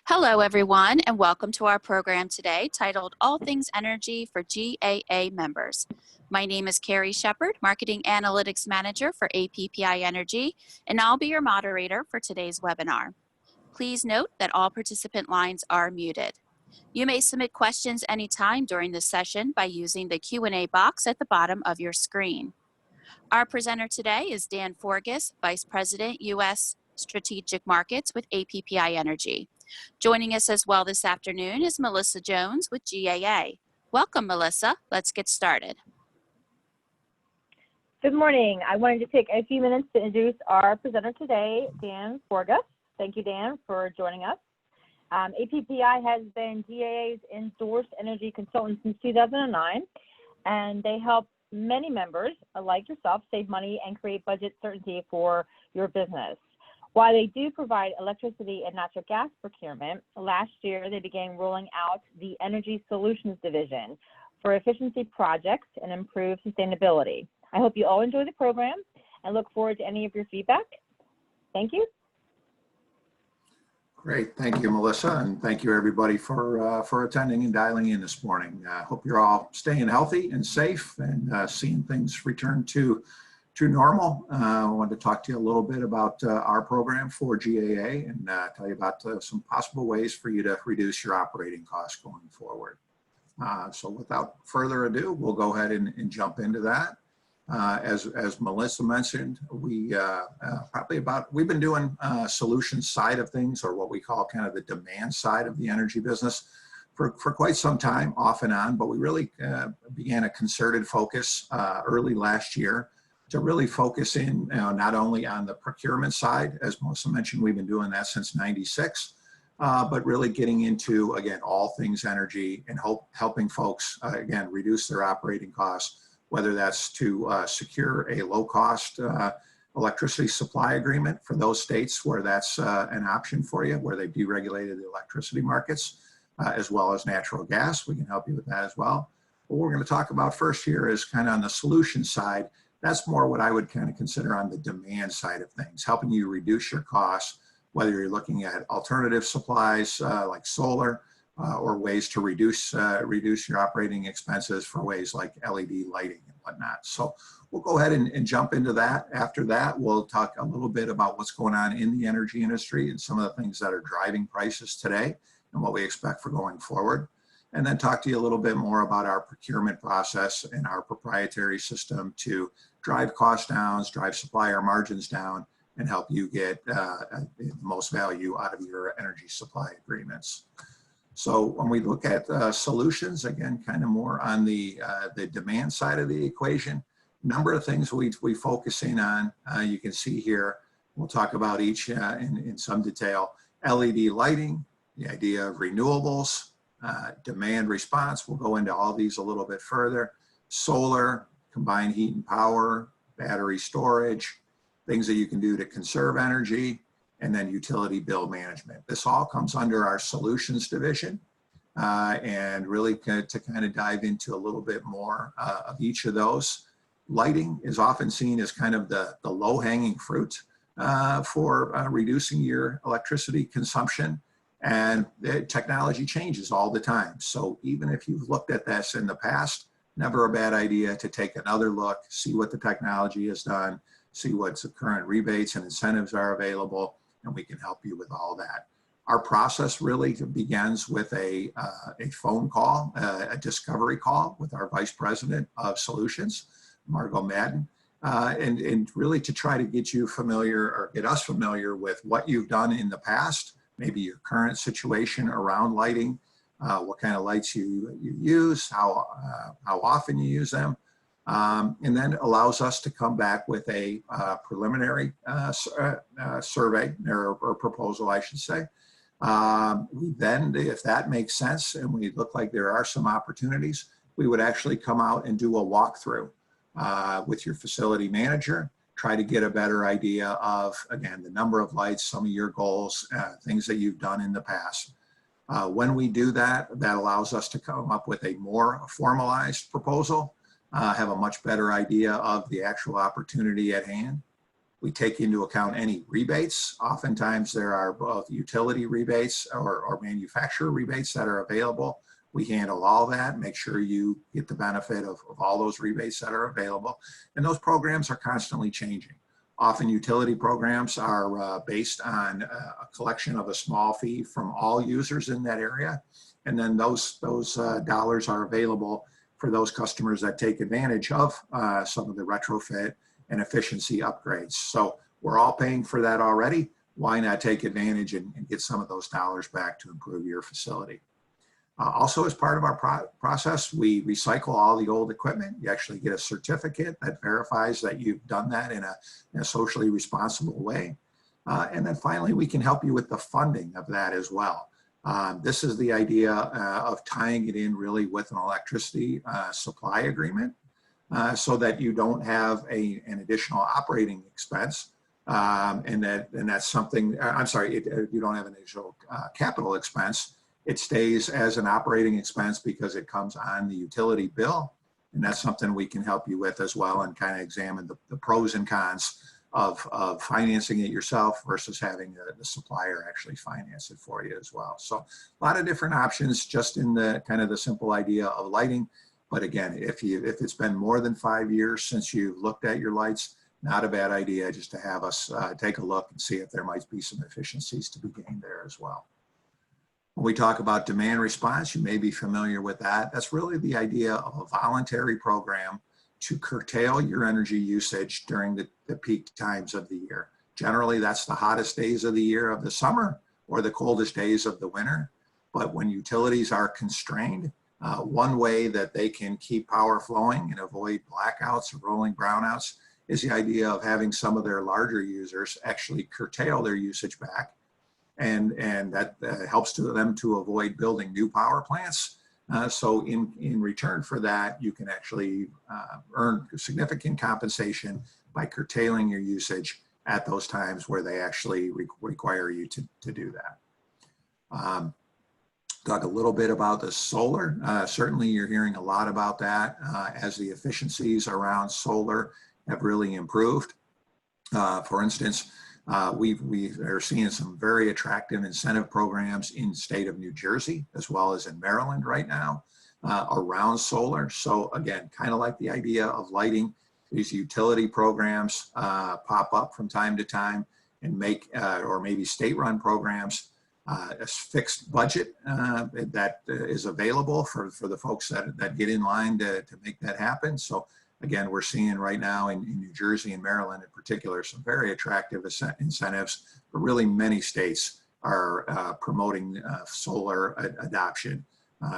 Hello, everyone, and welcome to our program today titled All Things Energy for GAA Members. My name is Carrie Shepard, Marketing Analytics Manager for APPI Energy, and I'll be your moderator for today's webinar. Please note that all participant lines are muted. You may submit questions anytime during this session by using the Q&A box at the bottom of your screen. Our presenter today is Dan Forgas, Vice President, U.S. Strategic Markets with APPI Energy. Joining us as well this afternoon is Melissa Jones with GAA. Welcome, Melissa. Let's get started. Good morning. I wanted to take a few minutes to introduce our presenter today, Dan Forgas. Thank you, Dan, for joining us. APPI has been GAA's endorsed energy consultant since 2009, and they help many members, like yourself, save money and create budget certainty for your business. While they do provide electricity and natural gas procurement, last year they began rolling out the Energy Solutions Division for efficiency projects and improved sustainability. I hope you all enjoy the program and look forward to any of your feedback. Thank you. Great. Thank you, Melissa, and thank you, everybody, for attending and dialing in this morning. I hope you're all staying healthy and safe and seeing things return to normal. I wanted to talk to you a little bit about our program for GAA and tell you about some possible ways for you to reduce your operating costs going forward. So without further ado, we'll go ahead and jump into that. As Melissa mentioned, we've been doing solutions side of things, or what we call kind of the demand side of the energy business for quite some time, off and on, but we really began a concerted focus early last year to really focus in not only on the procurement side, as Melissa mentioned, we've been doing that since '96, but really getting into, again, all things energy and helping folks, again, reduce their operating costs, whether that's to secure a low-cost electricity supply agreement for those states where that's an option for you, where they've deregulated the electricity markets, as well as natural gas. We can help you with that as well. What we're going to talk about first here is kind of on the solution side. That's more what I would kind of consider on the demand side of things, helping you reduce your costs, whether you're looking at alternative supplies like solar or ways to reduce your operating expenses for ways like LED lighting and whatnot. So we'll go ahead and jump into that. After that, we'll talk a little bit about what's going on in the energy industry and some of the things that are driving prices today and what we expect for going forward. And then talk to you a little bit more about our procurement process and our proprietary system to drive costs down, drive supplier margins down, and help you get the most value out of your energy supply agreements. So when we look at solutions, again, kind of more on the demand side of the equation, number of things we focus in on. You can see here, we'll talk about each in some detail. LED lighting, the idea of renewables, demand response. We'll go into all these a little bit further. Solar, combined heat and power, battery storage, things that you can do to conserve energy, and then utility bill management. This all comes under our solutions division, and really to kind of dive into a little bit more of each of those. Lighting is often seen as kind of the low-hanging fruit for reducing your electricity consumption. And the technology changes all the time. So even if you've looked at this in the past, never a bad idea to take another look, see what the technology has done, see what the current rebates and incentives are available, and we can help you with all that. Our process really begins with a phone call, a discovery call with our Vice President of Solutions, Margot Madden, and really to try to get you familiar, or get us familiar with what you've done in the past, maybe your current situation around lighting, what kind of lights you use, how often you use them, and then allows us to come back with a preliminary survey or proposal, I should say. We then, if that makes sense and we look like there are some opportunities, we would actually come out and do a walkthrough with your facility manager, try to get a better idea of, again, the number of lights, some of your goals, things that you've done in the past. When we do that, that allows us to come up with a more formalized proposal, have a much better idea of the actual opportunity at hand. We take into account any rebates. Oftentimes there are both utility rebates or manufacturer rebates that are available. We handle all that, make sure you get the benefit of all those rebates that are available. And those programs are constantly changing. Often utility programs are based on a collection of a small fee from all users in that area. And then those dollars are available for those customers that take advantage of some of the retrofit and efficiency upgrades. So we're all paying for that already. Why not take advantage and get some of those dollars back to improve your facility? Also, as part of our process, we recycle all the old equipment. You actually get a certificate that verifies that you've done that in a socially responsible way. And then finally, we can help you with the funding of that as well. This is the idea of tying it in really with an electricity supply agreement so that you don't have an additional operating expense. And that's something, I'm sorry, you don't have an additional capital expense. It stays as an operating expense because it comes on the utility bill. And that's something we can help you with as well, and kind of examine the pros and cons of financing it yourself versus having the supplier actually finance it for you as well. So a lot of different options just in the kind of the simple idea of lighting. But again, if it's been more than 5 years since you've looked at your lights, not a bad idea just to have us take a look and see if there might be some efficiencies to be gained there as well. When we talk about demand response, you may be familiar with that. That's really the idea of a voluntary program to curtail your energy usage during the peak times of the year. Generally, that's the hottest days of the year of the summer or the coldest days of the winter. But when utilities are constrained, one way that they can keep power flowing and avoid blackouts or rolling brownouts is the idea of having some of their larger users actually curtail their usage back. And that helps them to avoid building new power plants. So in return for that, you can actually earn significant compensation by curtailing your usage at those times where they actually require you to do that. Talk a little bit about the solar. Certainly you're hearing a lot about that as the efficiencies around solar have really improved. For instance, we are seeing some very attractive incentive programs in the state of New Jersey, as well as in Maryland right now, around solar. So again, kind of like the idea of lighting, these utility programs pop up from time to time and make, or maybe state-run programs, a fixed budget that is available for the folks that get in line to make that happen. So again, we're seeing right now in New Jersey and Maryland in particular, some very attractive incentives, but really many states are promoting solar adoption.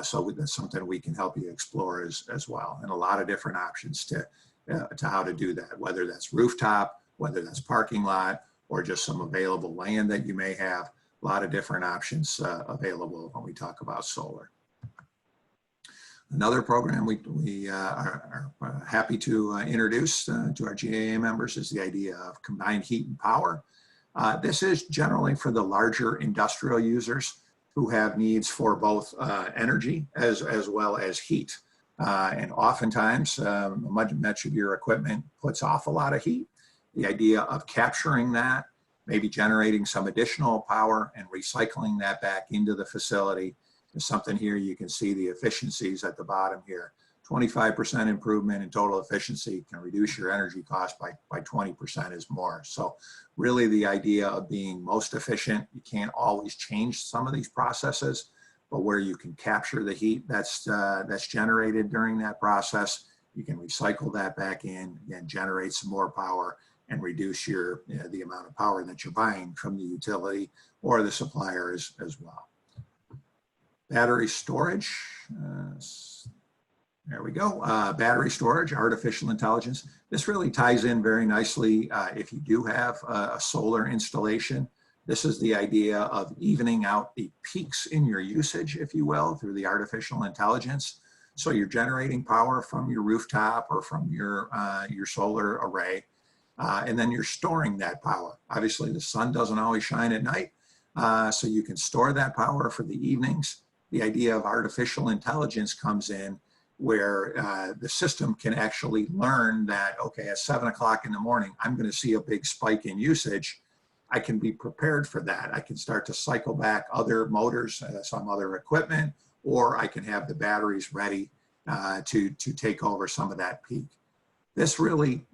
So that's something we can help you explore as well. And a lot of different options to how to do that, whether that's rooftop, whether that's parking lot, or just some available land that you may have. A lot of different options available when we talk about solar. Another program we are happy to introduce to our GAA members is the idea of combined heat and power. This is generally for the larger industrial users who have needs for both energy as well as heat. And oftentimes, much of your equipment puts off a lot of heat. The idea of capturing that, maybe generating some additional power and recycling that back into the facility is something here. You can see the efficiencies at the bottom here. 25% improvement in total efficiency can reduce your energy cost by 20% is more. So really the idea of being most efficient, you can't always change some of these processes, but where you can capture the heat that's generated during that process, you can recycle that back in and generate some more power and reduce the amount of power that you're buying from the utility or the supplier as well. Battery storage, there we go. Battery storage, artificial intelligence. This really ties in very nicely if you do have a solar installation. This is the idea of evening out the peaks in your usage, if you will, through the artificial intelligence. So you're generating power from your rooftop or from your solar array, and then you're storing that power. Obviously, the sun doesn't always shine at night, so you can store that power for the evenings. The idea of artificial intelligence comes in where the system can actually learn that, okay, at 7 o'clock in the morning, I'm going to see a big spike in usage. I can be prepared for that. I can start to cycle back other motors, some other equipment, or I can have the batteries ready to take over some of that peak. This really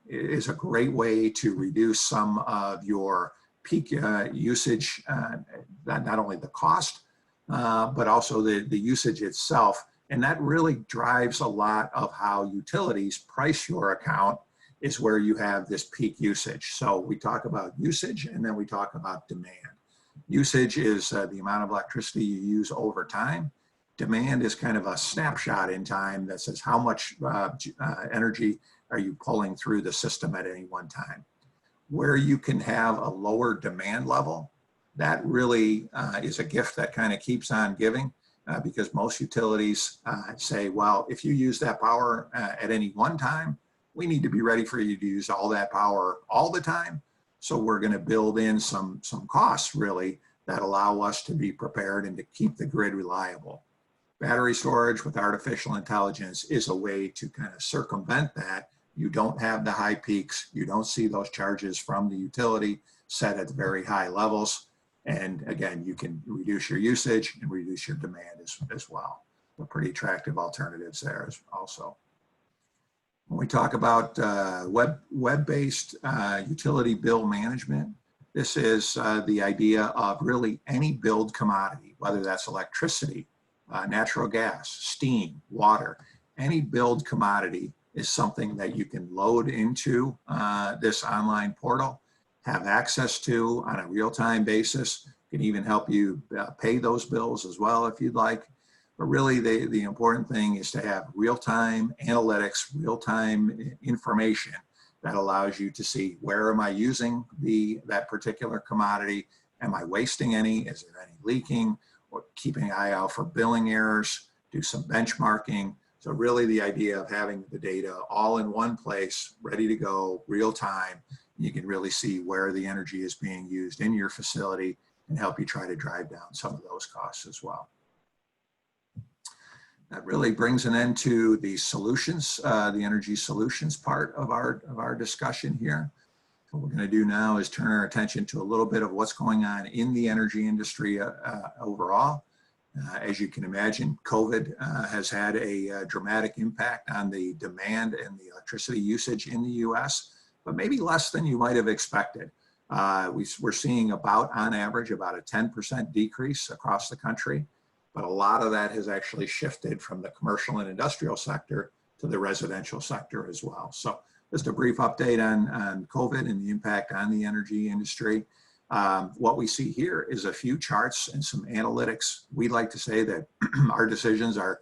is a great way to reduce some of your peak usage, not only the cost, but also the usage itself. And that really drives a lot of how utilities price your account, is where you have this peak usage. So we talk about usage, and then we talk about demand. Usage is the amount of electricity you use over time. Demand is kind of a snapshot in time that says how much energy are you pulling through the system at any one time. Where you can have a lower demand level, that really is a gift that kind of keeps on giving, because most utilities say, well, if you use that power at any one time, we need to be ready for you to use all that power all the time. So we're going to build in some costs really that allow us to be prepared and to keep the grid reliable. Battery storage with artificial intelligence is a way to kind of circumvent that. You don't have the high peaks. You don't see those charges from the utility set at very high levels. And again, you can reduce your usage and reduce your demand as well. They're pretty attractive alternatives there also. When we talk about web-based utility bill management, this is the idea of really any billed commodity, whether that's electricity, natural gas, steam, water. Any billed commodity is something that you can load into this online portal, have access to on a real-time basis. It can even help you pay those bills as well if you'd like. But really the important thing is to have real-time analytics, real-time information that allows you to see, where am I using that particular commodity? Am I wasting any? Is there any leaking? Or keeping an eye out for billing errors, do some benchmarking. So really the idea of having the data all in one place, ready to go, real time, you can really see where the energy is being used in your facility and help you try to drive down some of those costs as well. That really brings an end to the solutions, the energy solutions part of our discussion here. What we're going to do now is turn our attention to a little bit of what's going on in the energy industry overall. As you can imagine, COVID has had a dramatic impact on the demand and the electricity usage in the US, but maybe less than you might have expected. We're seeing on average, about a 10% decrease across the country, but a lot of that has actually shifted from the commercial and industrial sector to the residential sector as well. So just a brief update on COVID and the impact on the energy industry. What we see here is a few charts and some analytics. We like to say that our decisions are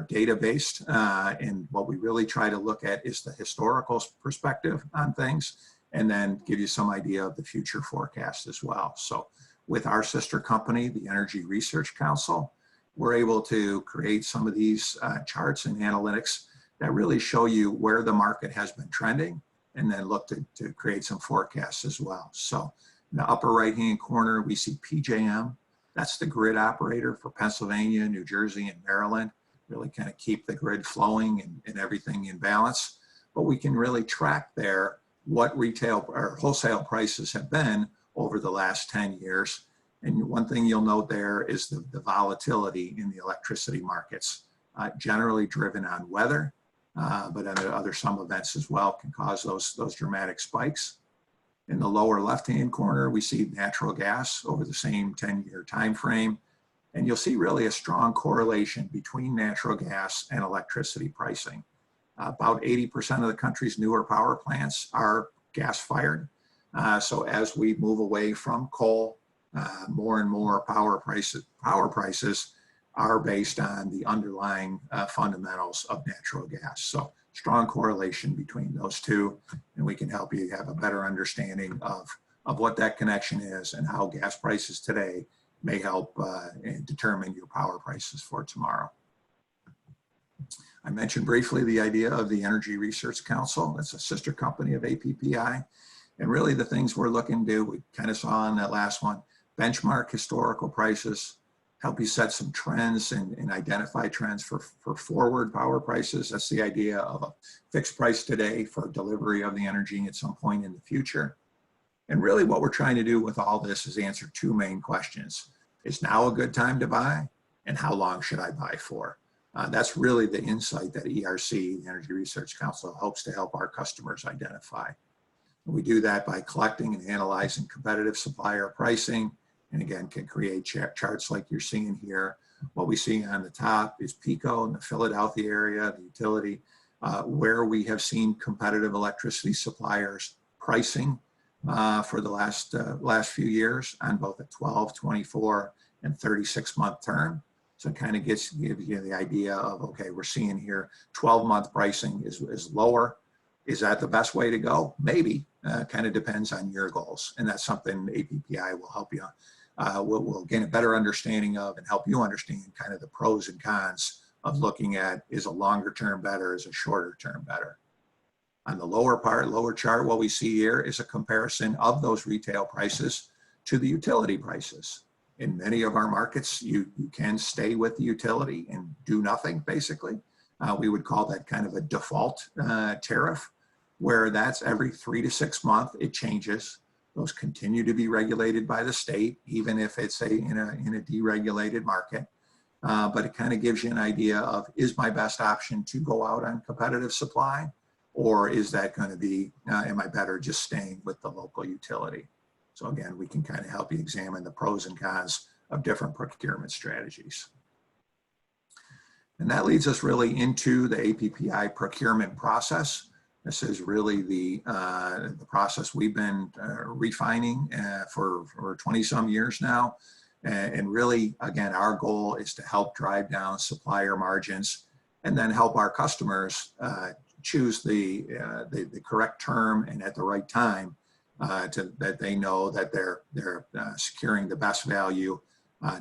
data-based, and what we really try to look at is the historical perspective on things, and then give you some idea of the future forecast as well. So with our sister company, the Energy Research Council, we're able to create some of these charts and analytics that really show you where the market has been trending, and then look to create some forecasts as well. So in the upper right-hand corner, we see PJM. That's the grid operator for Pennsylvania, New Jersey, and Maryland. Really kind of keep the grid flowing and everything in balance. But we can really track there what retail or wholesale prices have been over the last 10 years. And one thing you'll note there is the volatility in the electricity markets, generally driven on weather, but other some events as well can cause those dramatic spikes. In the lower left-hand corner, we see natural gas over the same 10-year time frame. And you'll see really a strong correlation between natural gas and electricity pricing. About 80% of the country's newer power plants are gas-fired. So as we move away from coal, more and more power prices are based on the underlying fundamentals of natural gas. So strong correlation between those two, and we can help you have a better understanding of what that connection is and how gas prices today may help determine your power prices for tomorrow. I mentioned briefly the idea of the Energy Research Council. That's a sister company of APPI. And really the things we're looking to do, we kind of saw in that last one, benchmark historical prices, help you set some trends and identify trends for forward power prices. That's the idea of a fixed price today for delivery of the energy at some point in the future. And really what we're trying to do with all this is answer two main questions. Is now a good time to buy? And how long should I buy for? That's really the insight that ERC, the Energy Research Council, hopes to help our customers identify. And we do that by collecting and analyzing competitive supplier pricing, and again, can create charts like you're seeing here. What we see on the top is PECO in the Philadelphia area, the utility, where we have seen competitive electricity suppliers pricing for the last few years on both a 12, 24, and 36-month term. So it kind of gives you the idea of, okay, we're seeing here 12-month pricing is lower. Is that the best way to go? Maybe. Kind of depends on your goals. And that's something APPI will help you. We'll gain a better understanding of and help you understand kind of the pros and cons of looking at, is a longer term better, is a shorter term better. On the lower chart, what we see here is a comparison of those retail prices to the utility prices. In many of our markets, you can stay with the utility and do nothing, basically. We would call that kind of a default tariff, where that's every 3 to 6 months, it changes. Those continue to be regulated by the state, even if it's in a deregulated market. But it kind of gives you an idea of, is my best option to go out on competitive supply? Or is that going to be, am I better just staying with the local utility? So again, we can kind of help you examine the pros and cons of different procurement strategies. And that leads us really into the APPI procurement process. This is really the process we've been refining for 20 some years now. And really, again, our goal is to help drive down supplier margins and then help our customers choose the correct term and at the right time that they know that they're securing the best value.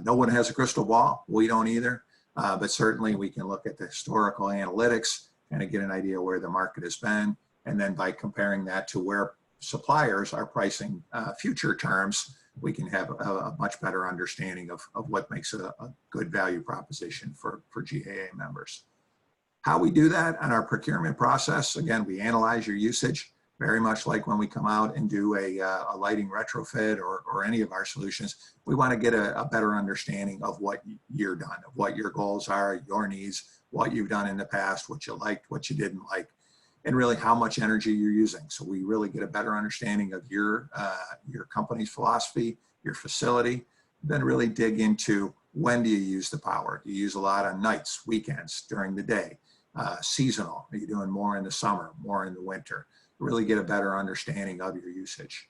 No one has a crystal ball. We don't either. But certainly we can look at the historical analytics and get an idea where the market has been. And then by comparing that to where suppliers are pricing future terms, we can have a much better understanding of what makes a good value proposition for GAA members. How we do that on our procurement process, again, we analyze your usage, very much like when we come out and do a lighting retrofit or any of our solutions. We want to get a better understanding of what you're done, of what your goals are, your needs, what you've done in the past, what you liked, what you didn't like, and really how much energy you're using. So we really get a better understanding of your company's philosophy, your facility, then really dig into, when do you use the power? Do you use a lot on nights, weekends, during the day, seasonal? Are you doing more in the summer, more in the winter? Really get a better understanding of your usage.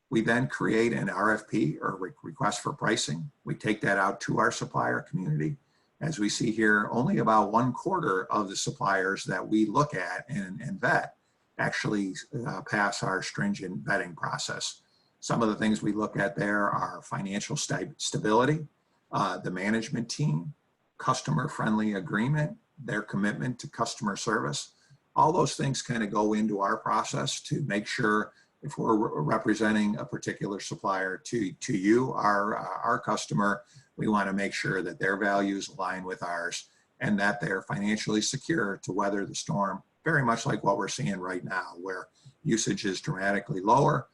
We then create an RFP, or request for pricing. We take that out to our supplier community. As we see here, only about 1/4 of the suppliers that we look at and vet actually pass our stringent vetting process. Some of the things we look at there are financial stability, the management team, customer-friendly agreement, their commitment to customer service. All those things kind of go into our process to make sure, if we're representing a particular supplier to you, our customer, we want to make sure that their values align with ours and that they're financially secure to weather the storm, very much like what we're seeing right now, where usage is dramatically lower.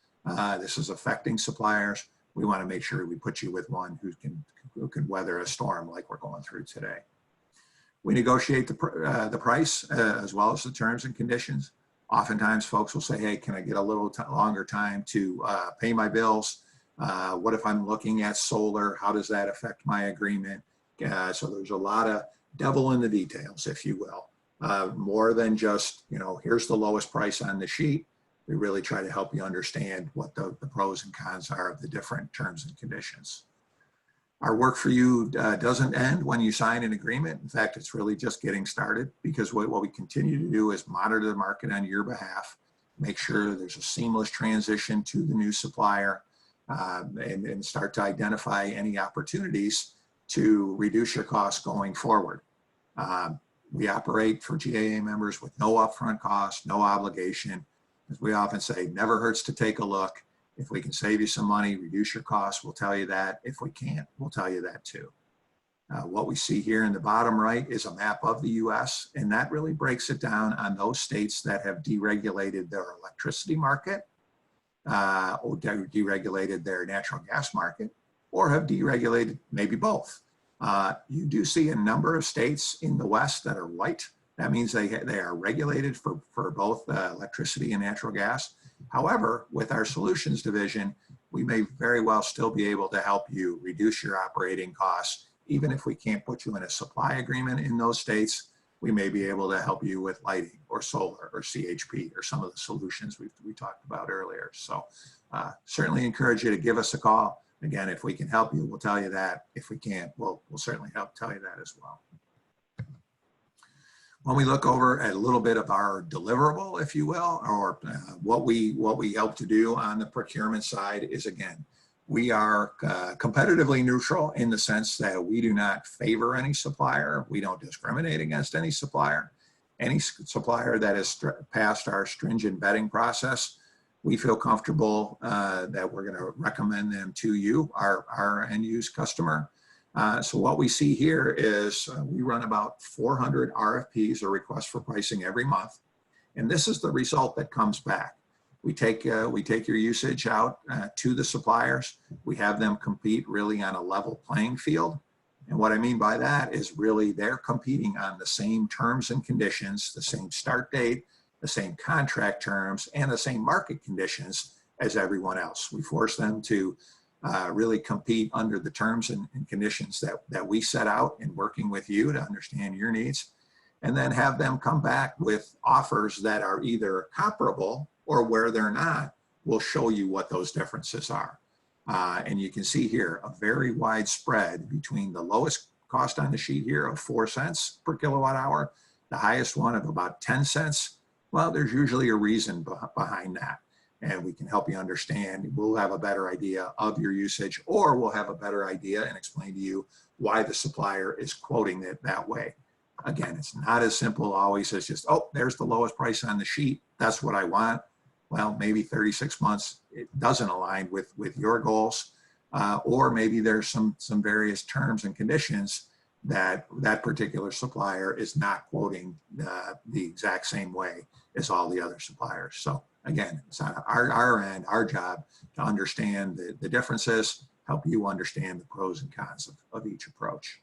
This is affecting suppliers. We want to make sure we put you with one who can weather a storm like we're going through today. We negotiate the price as well as the terms and conditions. Oftentimes folks will say, hey, can I get a little longer time to pay my bills? What if I'm looking at solar? How does that affect my agreement? So there's a lot of devil in the details, if you will. More than just, here's the lowest price on the sheet. We really try to help you understand what the pros and cons are of the different terms and conditions. Our work for you doesn't end when you sign an agreement. In fact, it's really just getting started, because what we continue to do is monitor the market on your behalf, make sure there's a seamless transition to the new supplier, and start to identify any opportunities to reduce your costs going forward. We operate for GAA members with no upfront cost, no obligation. As we often say, never hurts to take a look. If we can save you some money, reduce your costs, we'll tell you that. If we can't, we'll tell you that too. What we see here in the bottom right is a map of the US, and that really breaks it down on those states that have deregulated their electricity market, or deregulated their natural gas market, or have deregulated maybe both. You do see a number of states in the West that are white. That means they are regulated for both electricity and natural gas. However, with our solutions division, we may very well still be able to help you reduce your operating costs. Even if we can't put you in a supply agreement in those states, we may be able to help you with lighting or solar or CHP or some of the solutions we talked about earlier. So certainly encourage you to give us a call. Again, if we can help you, we'll tell you that. If we can't, we'll certainly help tell you that as well. When we look over at a little bit of our deliverable, if you will, or what we help to do on the procurement side is, again, we are competitively neutral in the sense that we do not favor any supplier. We don't discriminate against any supplier. Any supplier that has passed our stringent vetting process, we feel comfortable that we're going to recommend them to you, our end-use customer. So what we see here is we run about 400 RFPs, or requests for pricing, every month. And this is the result that comes back. We take your usage out to the suppliers. We have them compete really on a level playing field. And what I mean by that is really they're competing on the same terms and conditions, the same start date, the same contract terms, and the same market conditions as everyone else. We force them to really compete under the terms and conditions that we set out in working with you to understand your needs, and then have them come back with offers that are either comparable, or where they're not, we'll show you what those differences are. And you can see here a very wide spread between the lowest cost on the sheet here of 4 cents per kilowatt hour, the highest one of about 10 cents. Well, there's usually a reason behind that. And we can help you understand. We'll have a better idea of your usage, or we'll have a better idea and explain to you why the supplier is quoting it that way. Again, it's not as simple always as just, oh, there's the lowest price on the sheet, that's what I want. Well, maybe 36 months, it doesn't align with your goals, or maybe there's some various terms and conditions that particular supplier is not quoting the exact same way as all the other suppliers. So again, it's on our end, our job to understand the differences, help you understand the pros and cons of each approach.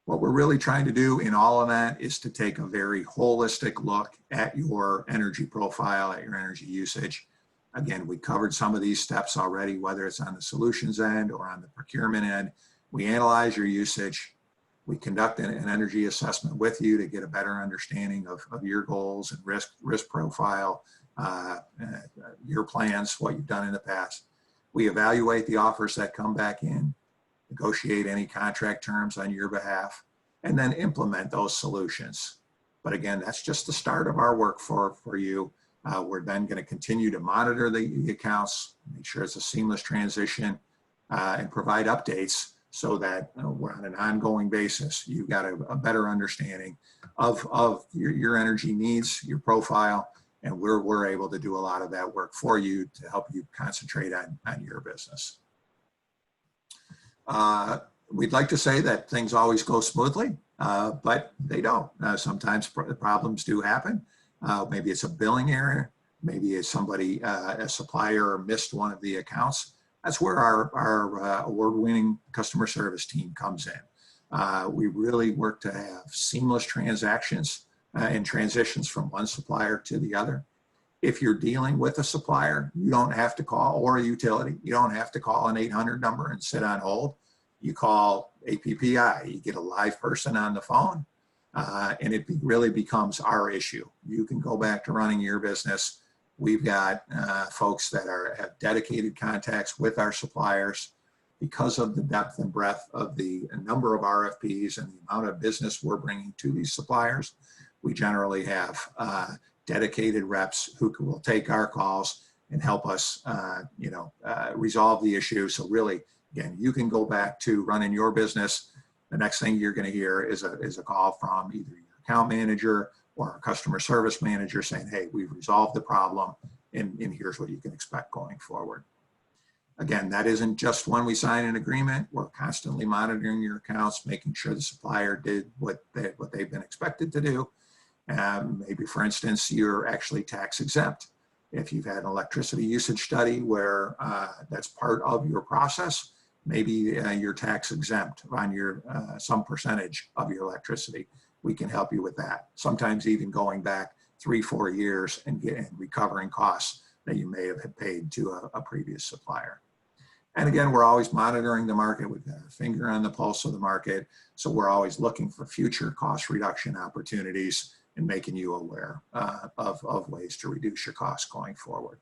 What we're really trying to do in all of that is to take a very holistic look at your energy profile, at your energy usage. Again, we covered some of these steps already, whether it's on the solutions end or on the procurement end. We analyze your usage. We conduct an energy assessment with you to get a better understanding of your goals and risk profile, your plans, what you've done in the past. We evaluate the offers that come back in, negotiate any contract terms on your behalf, and then implement those solutions. But again, that's just the start of our work for you. We're then going to continue to monitor the accounts, make sure it's a seamless transition, and provide updates so that we're on an ongoing basis. You've got a better understanding of your energy needs, your profile, and we're able to do a lot of that work for you to help you concentrate on your business. We'd like to say that things always go smoothly, but they don't. Sometimes problems do happen. Maybe it's a billing error. Maybe it's somebody, a supplier, missed one of the accounts. That's where our award-winning customer service team comes in. We really work to have seamless transactions and transitions from one supplier to the other. If you're dealing with a supplier, you don't have to call, or a utility, you don't have to call an 800 number and sit on hold. You call APPI, you get a live person on the phone, and it really becomes our issue. You can go back to running your business. We've got folks that have dedicated contacts with our suppliers. Because of the depth and breadth of the number of RFPs and the amount of business we're bringing to these suppliers, we generally have dedicated reps who will take our calls and help us resolve the issue. So really, again, you can go back to running your business. The next thing you're going to hear is a call from either your account manager or our customer service manager saying, hey, we've resolved the problem, and here's what you can expect going forward. Again, that isn't just when we sign an agreement. We're constantly monitoring your accounts, making sure the supplier did what they've been expected to do. Maybe, for instance, you're actually tax exempt. If you've had an electricity usage study where that's part of your process, maybe you're tax exempt on your some percentage of your electricity. We can help you with that. Sometimes even going back 3-4 years and recovering costs that you may have paid to a previous supplier. And again, we're always monitoring the market. We've got our finger on the pulse of the market. So we're always looking for future cost reduction opportunities and making you aware of ways to reduce your costs going forward.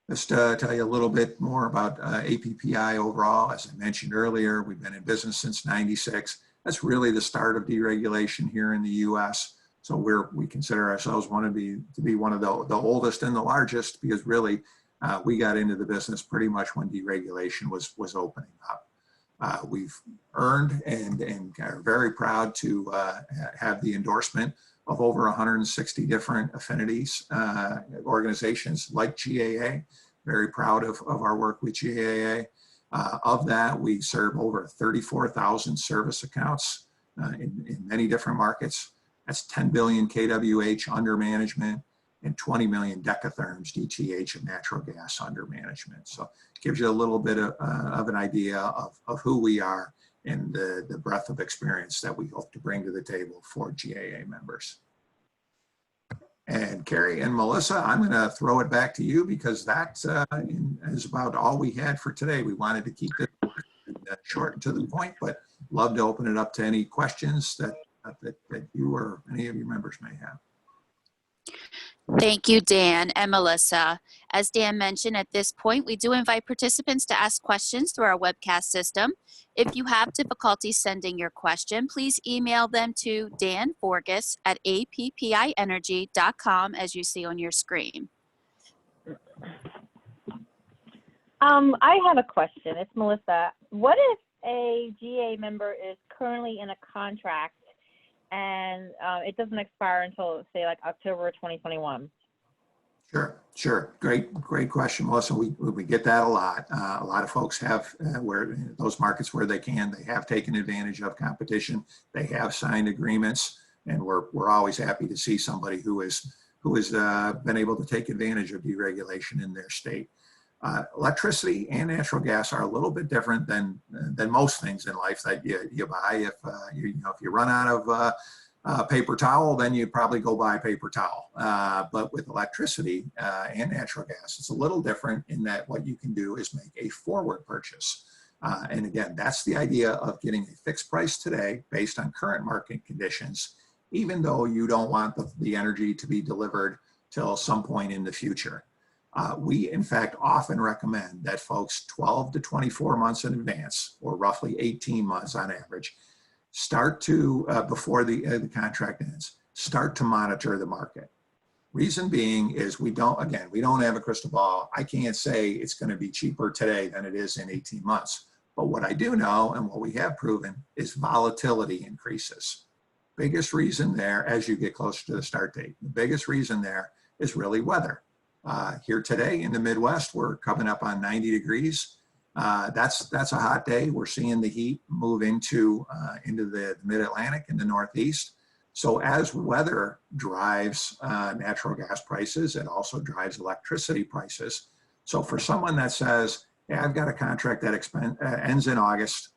Just to tell you a little bit more about APPI overall, as I mentioned earlier, we've been in business since '96. That's really the start of deregulation here in the US. So we consider ourselves to be one of the oldest and the largest, because really we got into the business pretty much when deregulation was opening up. We've earned and are very proud to have the endorsement of over 160 different affinities, organizations like GAA. Very proud of our work with GAA. Of that, we serve over 34,000 service accounts in many different markets. That's 10 billion kWh under management and 20 million decatherms DTH of natural gas under management. So it gives you a little bit of an idea of who we are and the breadth of experience that we hope to bring to the table for GAA members. And Carrie and Melissa, I'm going to throw it back to you, because that is about all we had for today. We wanted to keep it short and to the point, but love to open it up to any questions that you or any of your members may have. Thank you, Dan and Melissa. As Dan mentioned, at this point, we do invite participants to ask questions through our webcast system. If you have difficulty sending your question, please email them to danforgas@apppienergy.com, as you see on your screen. I have a question. It's Melissa. What if a GA member is currently in a contract and it doesn't expire until, say, like October 2021? Sure. Great question, Melissa. We get that a lot. A lot of folks have where those markets where they have taken advantage of competition. They have signed agreements, and we're always happy to see somebody who has been able to take advantage of deregulation in their state. Electricity and natural gas are a little bit different than most things in life that you buy. If you run out of paper towel, then you probably go buy paper towel. But with electricity and natural gas, it's a little different in that what you can do is make a forward purchase. And again, that's the idea of getting a fixed price today based on current market conditions, even though you don't want the energy to be delivered till some point in the future. We, in fact, often recommend that folks 12 to 24 months in advance, or roughly 18 months on average, start to, before the contract ends, start to monitor the market. Reason being is we don't have a crystal ball. I can't say it's going to be cheaper today than it is in 18 months. But what I do know, and what we have proven, is volatility increases. Biggest reason there, as you get closer to the start date, the biggest reason there is really weather. Here today in the Midwest, we're coming up on 90 degrees. That's a hot day. We're seeing the heat move into the mid-Atlantic and the Northeast. So as weather drives natural gas prices, it also drives electricity prices. So for someone that says, hey, I've got a contract that ends in August,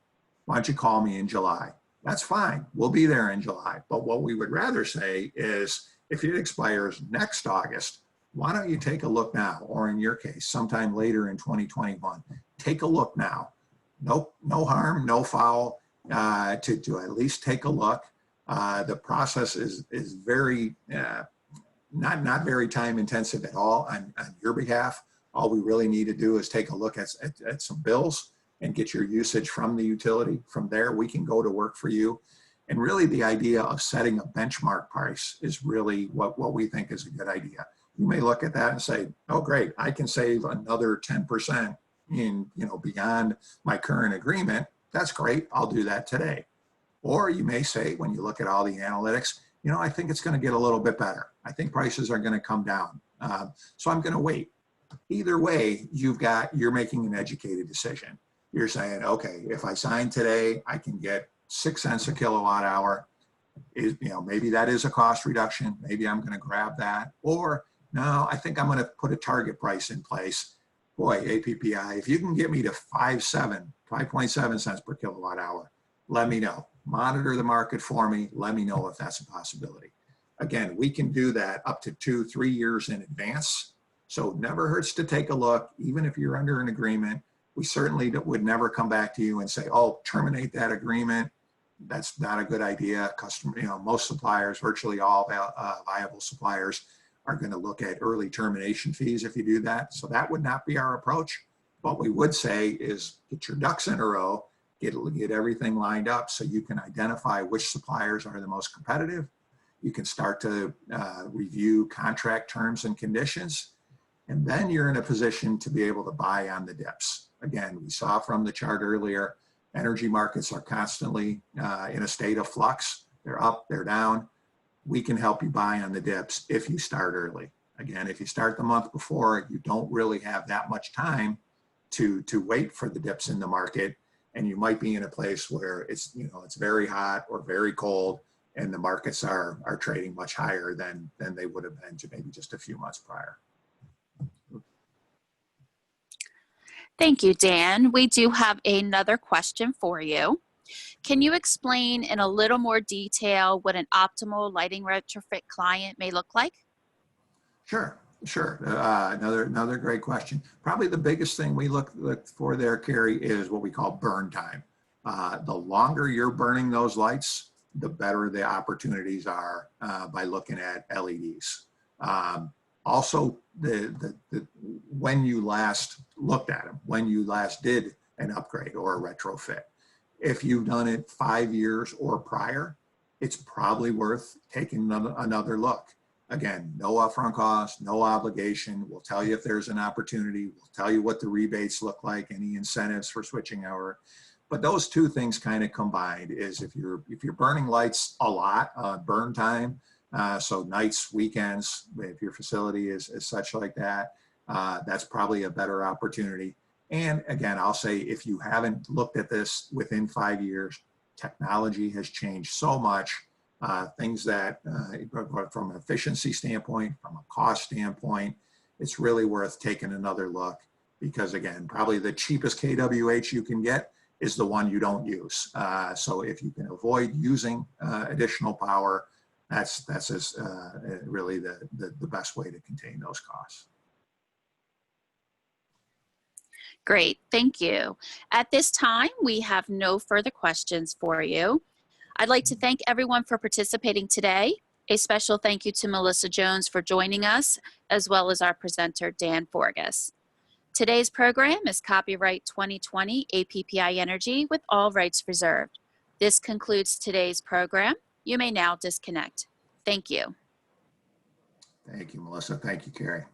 why don't you call me in July? That's fine. We'll be there in July. But what we would rather say is, if it expires next August, why don't you take a look now, or in your case, sometime later in 2021, take a look now. No harm, no foul, to at least take a look. The process is very, not very time intensive at all on your behalf. All we really need to do is take a look at some bills and get your usage from the utility. From there, we can go to work for you. And really the idea of setting a benchmark price is really what we think is a good idea. You may look at that and say, oh, great, I can save another 10% beyond my current agreement. That's great, I'll do that today. Or you may say, when you look at all the analytics, I think it's going to get a little bit better. I think prices are going to come down. So I'm going to wait. Either way, you're making an educated decision. You're saying, okay, if I sign today, I can get 6 cents a kilowatt hour. Maybe that is a cost reduction. Maybe I'm going to grab that. Or no, I think I'm going to put a target price in place. Boy, APPI, if you can get me to 5.7 cents per kilowatt hour, let me know. Monitor the market for me. Let me know if that's a possibility. Again, we can do that up to 2-3 years in advance. So it never hurts to take a look, even if you're under an agreement. We certainly would never come back to you and say, oh, terminate that agreement. That's not a good idea. Most suppliers, virtually all viable suppliers, are going to look at early termination fees if you do that. So that would not be our approach. What we would say is get your ducks in a row, get everything lined up so you can identify which suppliers are the most competitive. You can start to review contract terms and conditions, and then you're in a position to be able to buy on the dips. Again, we saw from the chart earlier, energy markets are constantly in a state of flux. They're up, they're down. We can help you buy on the dips if you start early. Again, if you start the month before, you don't really have that much time to wait for the dips in the market, and you might be in a place where it's very hot or very cold, and the markets are trading much higher than they would have been maybe just a few months prior. Thank you, Dan. We do have another question for you. Can you explain in a little more detail what an optimal lighting retrofit client may look like? Sure. Another great question. Probably the biggest thing we look for there, Carrie, is what we call burn time. The longer you're burning those lights, the better the opportunities are by looking at LEDs. Also, when you last looked at them, when you last did an upgrade or a retrofit. If you've done it 5 years or prior, it's probably worth taking another look. Again, no upfront cost, no obligation. We'll tell you if there's an opportunity. We'll tell you what the rebates look like, any incentives for switching over. But those two things kind of combined is if you're burning lights a lot, burn time, so nights, weekends, if your facility is such like that, that's probably a better opportunity. And again, I'll say if you haven't looked at this within 5 years, technology has changed so much. Things that from an efficiency standpoint, from a cost standpoint, it's really worth taking another look, because again, probably the cheapest KWH you can get is the one you don't use. So if you can avoid using additional power, that's really the best way to contain those costs. Great, thank you. At this time, we have no further questions for you. I'd like to thank everyone for participating today. A special thank you to Melissa Jones for joining us, as well as our presenter, Dan Forgas. Today's program is copyright 2020 APPI Energy with all rights reserved. This concludes today's program. You may now disconnect. Thank you. Thank you, Melissa. Thank you, Carrie.